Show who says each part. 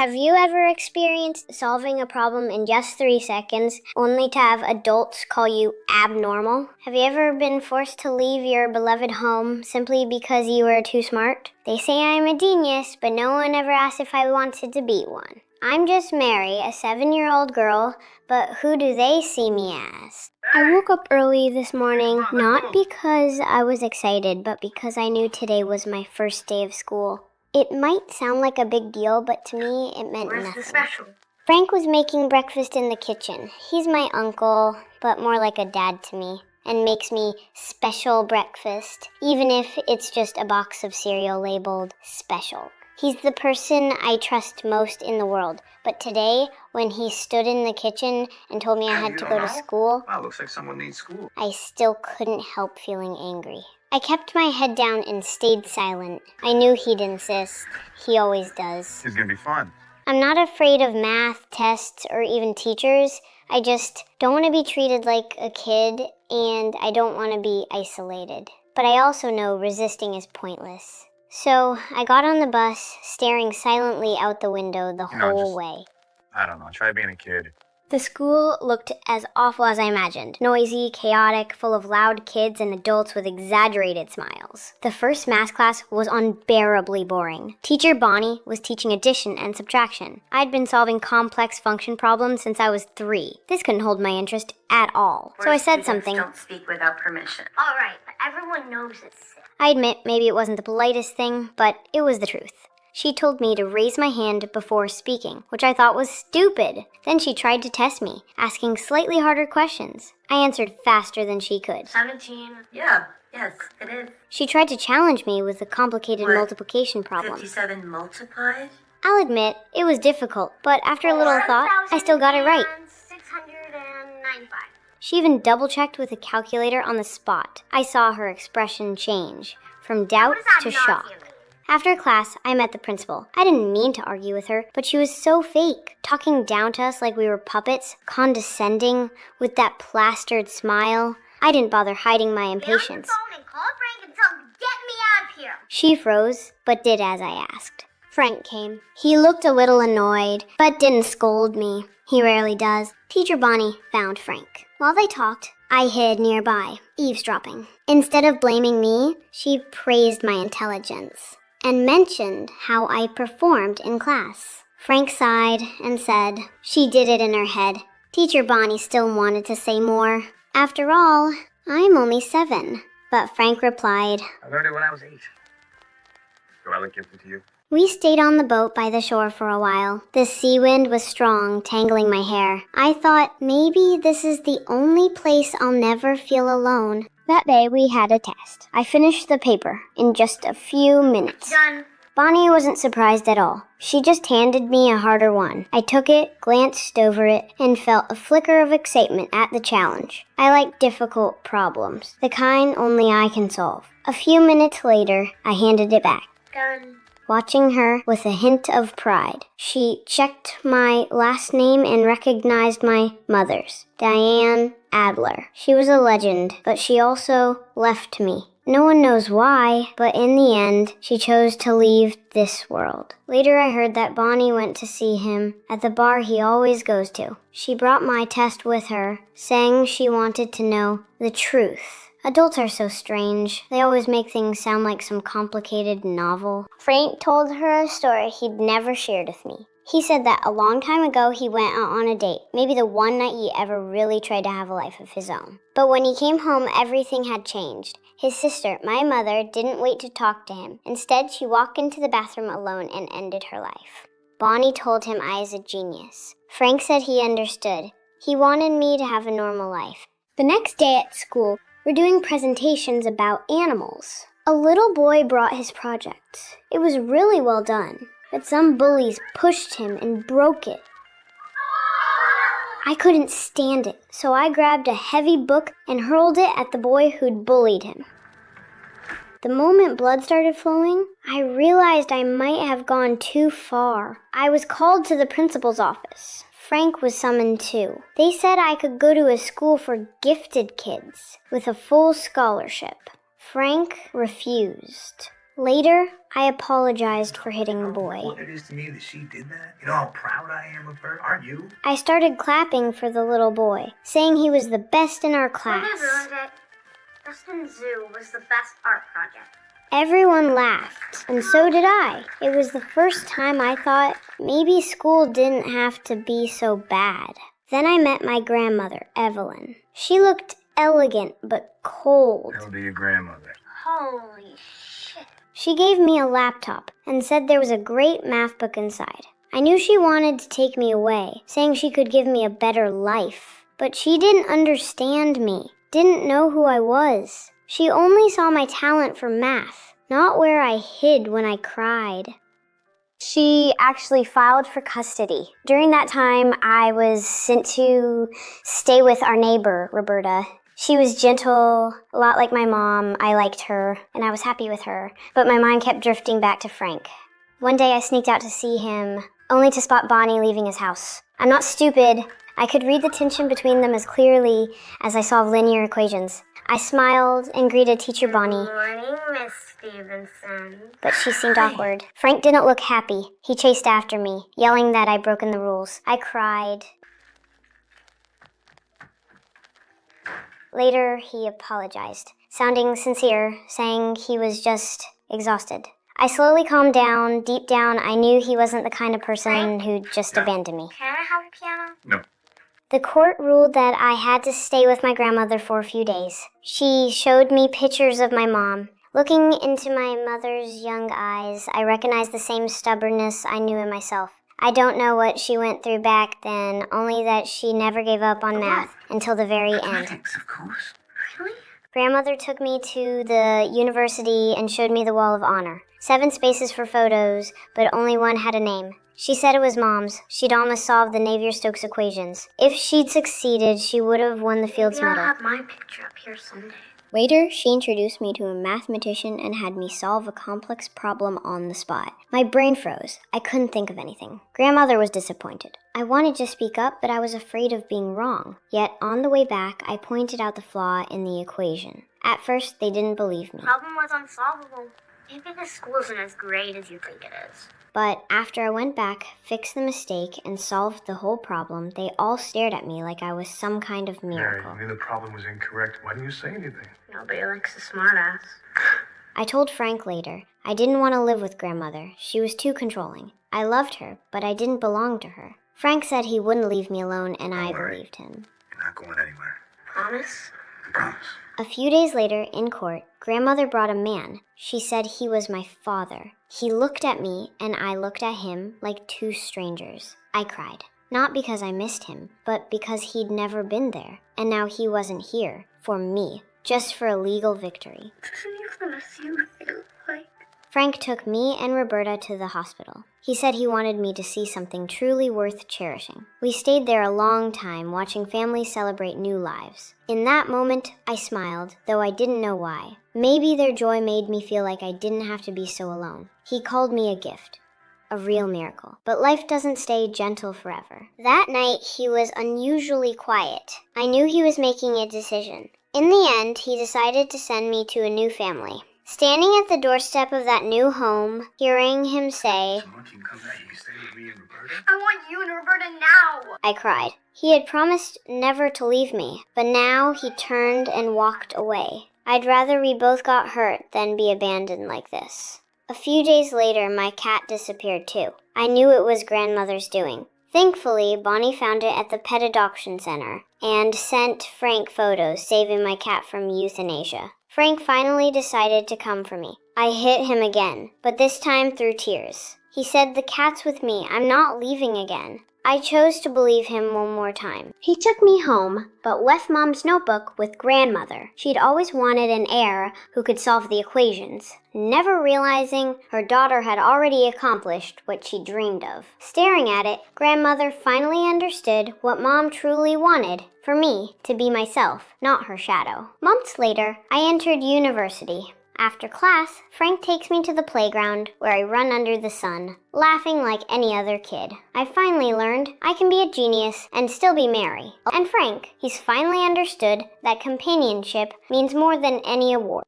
Speaker 1: Have you ever experienced solving a problem in just 3 seconds, only to have adults call you abnormal? Have you ever been forced to leave your beloved home simply because you were too smart? They say I'm a genius, but no one ever asked if I wanted to be one. I'm just Mary, a 7-year-old girl, but who do they see me as? I woke up early this morning, not because I was excited, but because I knew today was my first day of school. It might sound like a big deal, but to me, it meant nothing.
Speaker 2: Where's the special?
Speaker 1: Frank was making breakfast in the kitchen. He's my uncle, but more like a dad to me, and makes me special breakfast, even if it's just a box of cereal labeled special. He's the person I trust most in the world, but today, when he stood in the kitchen and told me I had to go to school,
Speaker 2: Wow, looks like someone needs school.
Speaker 1: I still couldn't help feeling angry. I kept my head down and stayed silent. I knew he'd insist. He always does.
Speaker 2: It's gonna be fun.
Speaker 1: I'm not afraid of math, tests, or even teachers. I just don't want to be treated like a kid, and I don't want to be isolated. But I also know resisting is pointless. So I got on the bus, staring silently out the window the whole way.
Speaker 2: I don't know, try being a kid.
Speaker 1: The school looked as awful as I imagined. Noisy, chaotic, full of loud kids and adults with exaggerated smiles. The first math class was unbearably boring. Teacher Bonnie was teaching addition and subtraction. I'd been solving complex function problems since I was 3. This couldn't hold my interest at all. So I said something.
Speaker 3: Don't speak without permission.
Speaker 1: All right, but everyone knows it's sick. I admit maybe it wasn't the politest thing, but it was the truth. She told me to raise my hand before speaking, which I thought was stupid. Then she tried to test me, asking slightly harder questions. I answered faster than she could.
Speaker 3: 17. Yeah, yes, it is.
Speaker 1: She tried to challenge me with a complicated multiplication problem.
Speaker 3: 57 multiplied?
Speaker 1: I'll admit, it was difficult, but after a little thought, I still got it right.
Speaker 3: 695.
Speaker 1: She even double-checked with a calculator on the spot. I saw her expression change, from doubt to shock. After class, I met the principal. I didn't mean to argue with her, but she was so fake, talking down to us like we were puppets, condescending, with that plastered smile. I didn't bother hiding my impatience. She froze, but did as I asked. Frank came. He looked a little annoyed, but didn't scold me. He rarely does. Teacher Bonnie found Frank. While they talked, I hid nearby, eavesdropping. Instead of blaming me, she praised my intelligence and mentioned how I performed in class. Frank sighed and said she did it in her head. Teacher Bonnie still wanted to say more. After all, I'm only 7. But Frank replied,
Speaker 2: I learned it when I was 8. Do I look gifted to you?
Speaker 1: We stayed on the boat by the shore for a while. The sea wind was strong, tangling my hair. I thought maybe this is the only place I'll never feel alone. That day we had a test. I finished the paper in just a few minutes.
Speaker 3: Done.
Speaker 1: Bonnie wasn't surprised at all. She just handed me a harder one. I took it, glanced over it, and felt a flicker of excitement at the challenge. I like difficult problems, the kind only I can solve. A few minutes later, I handed it back.
Speaker 3: Done.
Speaker 1: Watching her with a hint of pride. She checked my last name and recognized my mother's, Diane Adler. She was a legend, but she also left me. No one knows why, but in the end, she chose to leave this world. Later I heard that Bonnie went to see him at the bar he always goes to. She brought my test with her, saying she wanted to know the truth. Adults are so strange. They always make things sound like some complicated novel. Frank told her a story he'd never shared with me. He said that a long time ago he went out on a date, maybe the one night he ever really tried to have a life of his own. But when he came home, everything had changed. His sister, my mother, didn't wait to talk to him. Instead, she walked into the bathroom alone and ended her life. Bonnie told him I was a genius. Frank said he understood. He wanted me to have a normal life. The next day at school, we're doing presentations about animals. A little boy brought his project. It was really well done, but some bullies pushed him and broke it. I couldn't stand it, so I grabbed a heavy book and hurled it at the boy who'd bullied him. The moment blood started flowing, I realized I might have gone too far. I was called to the principal's office. Frank was summoned too. They said I could go to a school for gifted kids with a full scholarship. Frank refused. Later, I apologized for hitting the boy.
Speaker 4: What it is to me that she did that? You know how proud I am of her? Aren't you?
Speaker 1: I started clapping for the little boy, saying he was the best in our class.
Speaker 3: When I ruined it, Dustin Zoo was the best art project.
Speaker 1: Everyone laughed, and so did I. It was the first time I thought maybe school didn't have to be so bad. Then I met my grandmother, Evelyn. She looked elegant but cold.
Speaker 4: Hell to your grandmother.
Speaker 3: Holy shit.
Speaker 1: She gave me a laptop and said there was a great math book inside. I knew she wanted to take me away, saying she could give me a better life. But she didn't understand me, didn't know who I was. She only saw my talent for math, not where I hid when I cried. She actually filed for custody. During that time, I was sent to stay with our neighbor, Roberta. She was gentle, a lot like my mom. I liked her, and I was happy with her. But my mind kept drifting back to Frank. One day I sneaked out to see him, only to spot Bonnie leaving his house. I'm not stupid. I could read the tension between them as clearly as I solved linear equations. I smiled and greeted Teacher Bonnie,
Speaker 3: Good morning, Miss Stevenson.
Speaker 1: but she seemed awkward. Frank didn't look happy. He chased after me, yelling that I'd broken the rules. I cried. Later, he apologized, sounding sincere, saying he was just exhausted. I slowly calmed down. Deep down, I knew he wasn't the kind of person who'd just abandon me.
Speaker 3: Can I have a piano?
Speaker 4: No.
Speaker 1: The court ruled that I had to stay with my grandmother for a few days. She showed me pictures of my mom. Looking into my mother's young eyes, I recognized the same stubbornness I knew in myself. I don't know what she went through back then, only that she never gave up on math until the very end.
Speaker 4: Mathematics, of course.
Speaker 3: Really?
Speaker 1: Grandmother took me to the university and showed me the Wall of Honor. 7 spaces for photos, but only one had a name. She said it was Mom's. She'd almost solved the Navier-Stokes equations. If she'd succeeded, she would have won the Fields
Speaker 3: Maybe I'll
Speaker 1: Medal.
Speaker 3: have my picture up here someday.
Speaker 1: Later, she introduced me to a mathematician and had me solve a complex problem on the spot. My brain froze. I couldn't think of anything. Grandmother was disappointed. I wanted to speak up, but I was afraid of being wrong. Yet, on the way back, I pointed out the flaw in the equation. At first, they didn't believe me.
Speaker 3: Problem was unsolvable. Maybe the school isn't as great as you think it is.
Speaker 1: But after I went back, fixed the mistake, and solved the whole problem, they all stared at me like I was some kind of
Speaker 4: Mary,
Speaker 1: miracle.
Speaker 4: you knew the problem was incorrect. Why didn't you say anything?
Speaker 3: Nobody likes a smartass.
Speaker 1: I told Frank later, I didn't want to live with grandmother. She was too controlling. I loved her, but I didn't belong to her. Frank said he wouldn't leave me alone, and I
Speaker 4: Don't worry.
Speaker 1: believed him.
Speaker 4: You're not going anywhere.
Speaker 3: Promise?
Speaker 4: I promise.
Speaker 1: A few days later, in court, grandmother brought a man. She said he was my father. He looked at me, and I looked at him like 2 strangers. I cried. Not because I missed him, but because he'd never been there, and now he wasn't here, for me, just for a legal victory.
Speaker 3: Doesn't even miss you feel like?
Speaker 1: Frank took me and Roberta to the hospital. He said he wanted me to see something truly worth cherishing. We stayed there a long time, watching families celebrate new lives. In that moment, I smiled, though I didn't know why. Maybe their joy made me feel like I didn't have to be so alone. He called me a gift. A real miracle. But life doesn't stay gentle forever. That night, he was unusually quiet. I knew he was making a decision. In the end, he decided to send me to a new family. Standing at the doorstep of that new home, hearing him say,
Speaker 4: So once you can come back, you can stay with me and Roberta?
Speaker 3: I want you and Roberta now!
Speaker 1: I cried. He had promised never to leave me, but now he turned and walked away. I'd rather we both got hurt than be abandoned like this. A few days later, my cat disappeared too. I knew it was grandmother's doing. Thankfully, Bonnie found it at the pet adoption center and sent Frank photos, saving my cat from euthanasia. Frank finally decided to come for me. I hit him again, but this time through tears. He said, "The cat's with me. I'm not leaving again." I chose to believe him one more time. He took me home, but left Mom's notebook with grandmother. She'd always wanted an heir who could solve the equations, never realizing her daughter had already accomplished what she dreamed of. Staring at it, grandmother finally understood what Mom truly wanted, for me to be myself, not her shadow. Months later, I entered university. After class, Frank takes me to the playground where I run under the sun, laughing like any other kid. I finally learned I can be a genius and still be merry. And Frank, he's finally understood that companionship means more than any award.